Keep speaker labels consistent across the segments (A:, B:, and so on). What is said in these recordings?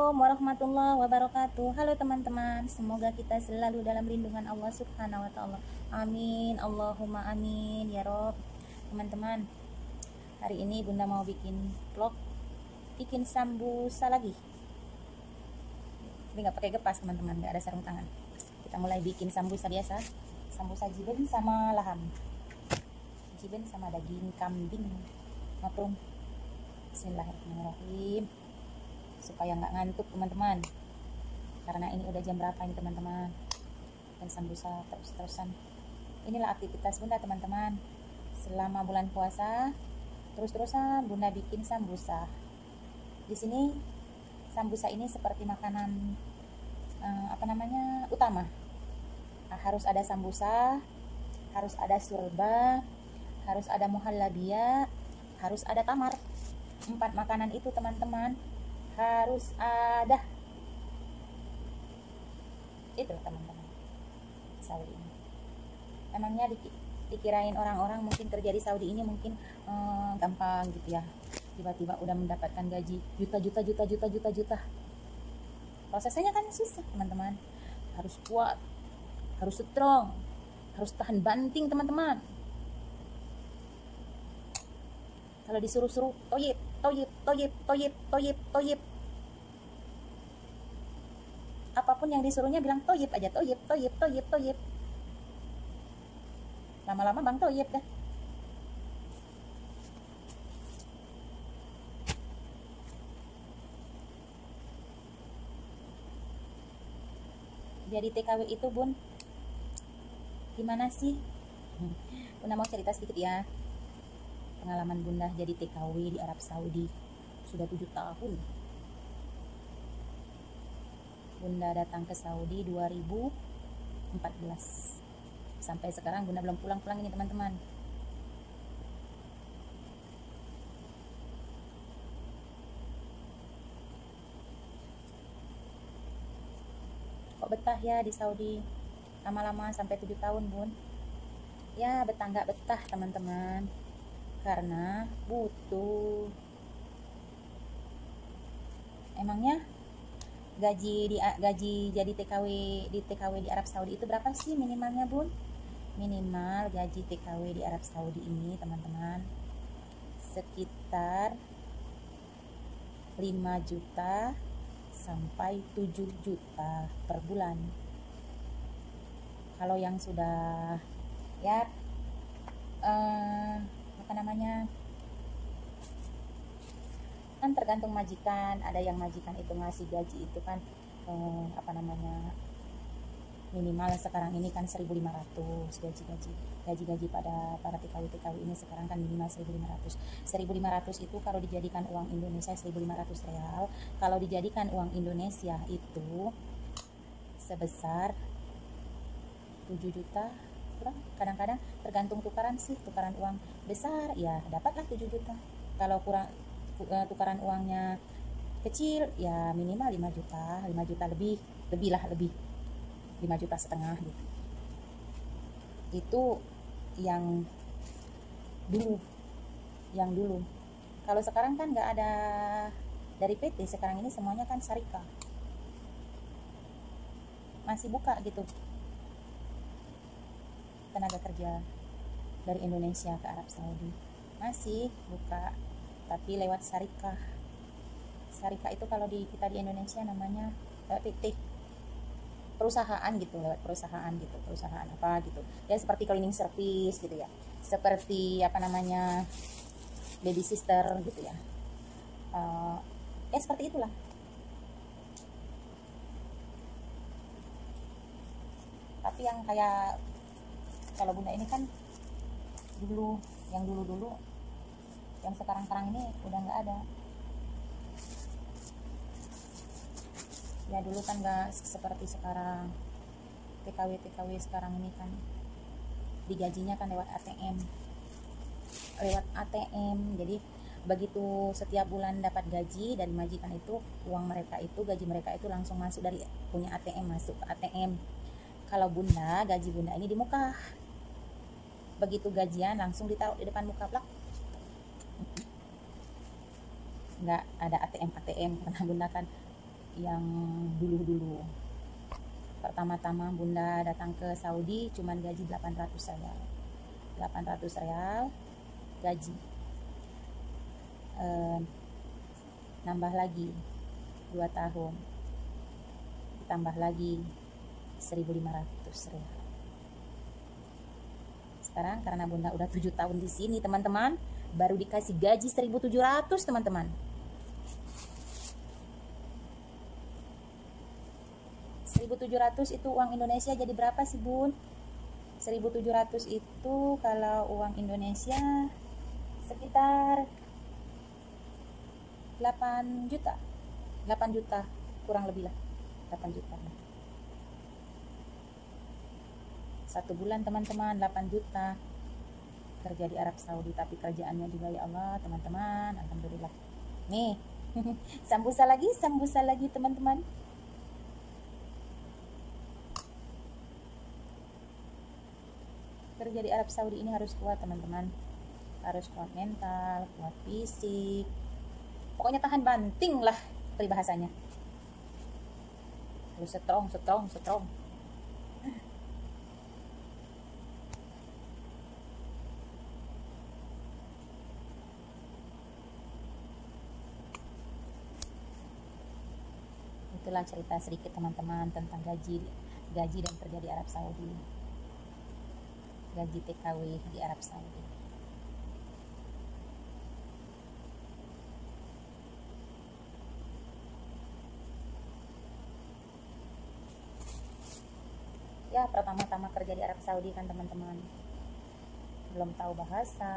A: Assalamualaikum warahmatullahi wabarakatuh. Halo teman-teman, semoga kita selalu dalam lindungan Allah Subhanahu wa Ta'ala. Amin, Allahumma amin ya Rob. Teman-teman, hari ini Bunda mau bikin vlog, bikin sambusa lagi. Ini nggak pakai gepas teman-teman, nggak ada sarung tangan. Kita mulai bikin sambusa biasa, sambusa jiben sama laham, jiben sama daging kambing maprung. Bismillahirrahmanirrahim, supaya nggak ngantuk teman-teman, karena ini udah jam berapa ini teman-teman, dan sambusa terus-terusan. Inilah aktivitas Bunda teman-teman selama bulan puasa, terus-terusan Bunda bikin sambusa. Di sini sambusa ini seperti makanan utama. Harus ada sambusa, harus ada surba, harus ada muhallabia, harus ada tamar. 4 makanan itu teman-teman harus ada. Itu teman-teman, Saudi ini emangnya dikirain orang-orang mungkin kerja di Saudi ini mungkin gampang gitu ya, tiba-tiba udah mendapatkan gaji juta. Prosesnya kan susah teman-teman, harus kuat, harus strong, harus tahan banting teman-teman. Kalau disuruh-suruh toyib, apapun yang disuruhnya bilang toyib aja, toyib. Lama-lama bang toyib dah. Jadi TKW itu Bun, gimana sih? Bunda mau cerita sedikit ya, pengalaman Bunda jadi TKW di Arab Saudi. Sudah 7 tahun Bunda datang ke Saudi 2014, sampai sekarang Bunda belum pulang-pulang ini teman-teman. Kok betah ya di Saudi lama-lama sampai 7 tahun Bun? Ya betah nggak betah teman-teman, karena butuh. Emangnya gaji jadi TKW di Arab Saudi itu berapa sih minimalnya Bun? Minimal gaji TKW di Arab Saudi ini teman-teman sekitar 5 juta sampai 7 juta per bulan. Kalau yang sudah ya kan tergantung majikan. Ada yang majikan itu ngasih gaji itu kan minimal sekarang ini kan 1.500 gaji pada para TKW ini sekarang kan minimal 1.500 itu kalau dijadikan uang Indonesia 1.500 real. Kalau dijadikan uang Indonesia itu sebesar 7 juta kurang, kadang-kadang tergantung tukaran sih. Tukaran uang besar ya dapatlah 7 juta. Kalau kurang tukaran uangnya kecil ya minimal 5 juta lebih 5,5 juta gitu. Itu yang dulu. Kalau sekarang kan nggak ada dari PT, sekarang ini semuanya kan syarikat, masih buka gitu tenaga kerja dari Indonesia ke Arab Saudi, masih buka tapi lewat syarikat. Syarikat itu kalau kita di Indonesia namanya PT, perusahaan gitu, lewat perusahaan apa gitu ya, seperti cleaning service gitu ya, seperti baby sister gitu ya, seperti itulah. Tapi yang kayak kalau Bunda ini kan dulu, yang sekarang ini udah nggak ada. Ya dulu kan nggak seperti sekarang. TKW sekarang ini kan digajinya kan lewat ATM. Jadi begitu setiap bulan dapat gaji dari majikan itu, gaji mereka itu langsung masuk dari punya ATM, masuk ke ATM. Kalau Bunda, gaji Bunda ini di muka. Begitu gajian langsung ditaruh di depan muka plak. Nggak ada ATM karena Bunda kan yang dulu-dulu. Pertama-tama Bunda datang ke Saudi cuman gaji 800 real. 800 real gaji. Nambah lagi 2 tahun. Ditambah lagi 1.500 real. Sekarang karena Bunda udah 7 tahun di sini, teman-teman, baru dikasih gaji 1.700, teman-teman. 1.700 itu uang Indonesia jadi berapa sih, Bun? 1.700 itu kalau uang Indonesia sekitar 8 juta. 8 juta kurang lebih lah. 8 juta. 1 bulan, teman-teman, 8 juta. Kerja di Arab Saudi, tapi kerjaannya juga ya Allah, teman-teman, alhamdulillah. Nih, sambusa lagi, teman-teman. Kerja di Arab Saudi ini harus kuat, teman-teman. Harus kuat mental, kuat fisik. Pokoknya tahan banting lah peribahasanya. Harus strong. Itulah cerita sedikit, teman-teman, tentang gaji dan kerja di Arab Saudi. Gaji TKW di Arab Saudi. Ya, pertama-tama kerja di Arab Saudi kan, teman-teman, belum tahu bahasa,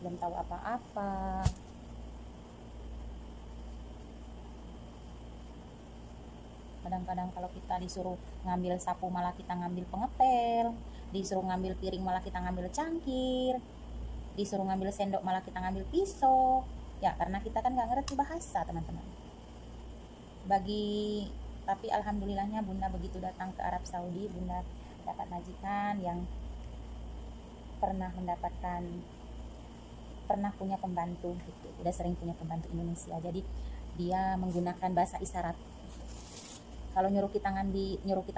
A: belum tahu apa-apa. Kadang-kadang kalau kita disuruh ngambil sapu malah kita ngambil pengepel, disuruh ngambil piring malah kita ngambil cangkir, disuruh ngambil sendok malah kita ngambil pisau. Ya, karena kita kan nggak ngerti bahasa, teman-teman. Tapi alhamdulillahnya Bunda begitu datang ke Arab Saudi, Bunda dapat majikan yang pernah punya pembantu gitu. Udah sering punya pembantu Indonesia. Jadi dia menggunakan bahasa isyarat. Kalau nyuruh kita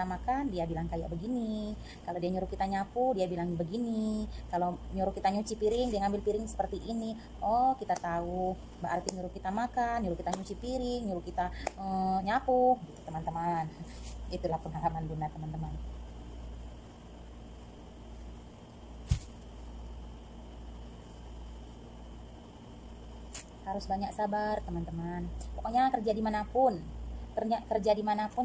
A: makan, dia bilang kayak begini. Kalau dia nyuruh kita nyapu, dia bilang begini. Kalau nyuruh kita nyuci piring, dia ngambil piring seperti ini. Oh, kita tahu. Berarti nyuruh kita makan, nyuruh kita nyuci piring, nyuruh kita nyapu, gitu, teman-teman. Itulah pengalaman Bunda, teman-teman. Harus banyak sabar, teman-teman. Pokoknya kerja dimanapun,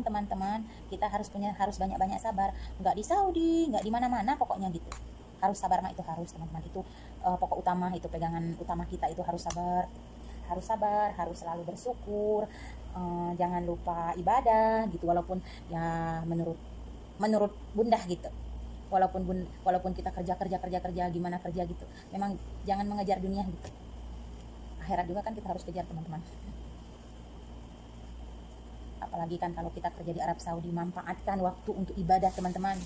A: teman-teman, kita harus banyak-banyak sabar. Nggak di Saudi, nggak di mana-mana, pokoknya gitu. Harus sabar, itu harus, teman-teman. Itu pokok utama, itu pegangan utama kita, itu harus sabar, harus selalu bersyukur. Jangan lupa ibadah gitu, walaupun ya menurut Bunda gitu. Walaupun kita kerja gimana kerja gitu. Memang jangan mengejar dunia gitu. Akhirat juga kan kita harus kejar, teman-teman. Apalagi kan kalau kita kerja di Arab Saudi, manfaatkan waktu untuk ibadah, teman-teman.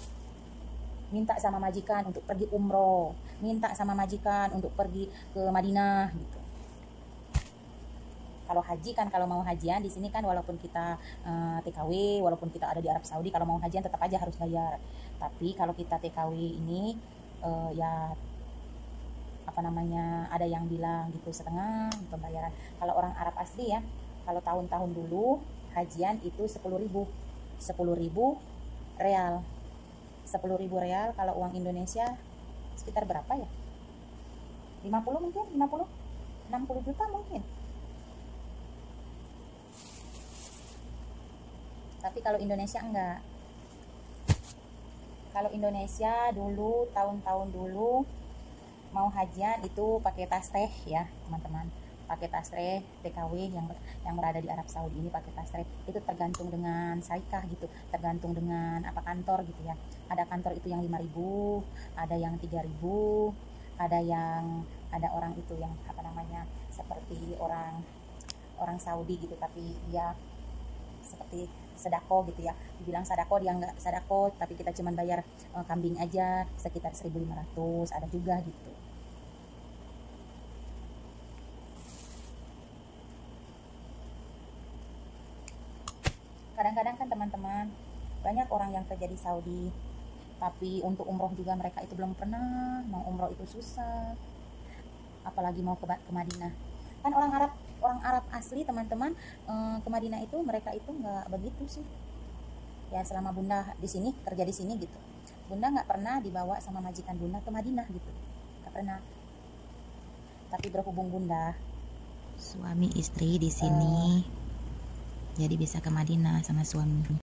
A: Minta sama majikan untuk pergi umroh, minta sama majikan untuk pergi ke Madinah gitu. Kalau haji kan, kalau mau hajian di sini kan, walaupun kita TKW, walaupun kita ada di Arab Saudi, kalau mau hajian tetap aja harus bayar. Tapi kalau kita TKW ini ya apa namanya, ada yang bilang gitu setengah pembayaran. Kalau orang Arab asli ya, kalau tahun-tahun dulu hajian itu 10.000 real. 10.000 real kalau uang Indonesia sekitar berapa ya? 50 mungkin, 60 juta mungkin. Tapi kalau Indonesia enggak. Kalau Indonesia dulu, tahun-tahun dulu mau hajian itu pakai tasreh ya, teman-teman. Pakai tasreh TKW yang berada di Arab Saudi ini pakai tasreh. Itu tergantung dengan syarikat gitu, tergantung dengan apa kantor gitu ya. Ada kantor itu yang 5.000, ada yang 3.000, ada orang itu yang apa namanya, seperti orang Saudi gitu, tapi dia seperti sedako gitu ya. Dibilang sedako, dia nggak sedako, tapi kita cuma bayar kambing aja sekitar 1.500, ada juga gitu. Kadang-kadang kan teman-teman, banyak orang yang kerja di Saudi, tapi untuk umroh juga mereka itu belum pernah. Mau umroh itu susah, apalagi mau ke Madinah. Kan orang Arab asli teman-teman, ke Madinah itu mereka itu nggak begitu sih. Ya selama bunda di sini, kerja di sini gitu, bunda nggak pernah dibawa sama majikan bunda ke Madinah gitu, nggak pernah. Tapi berhubung bunda suami istri di sini, jadi bisa ke Madinah sama suami.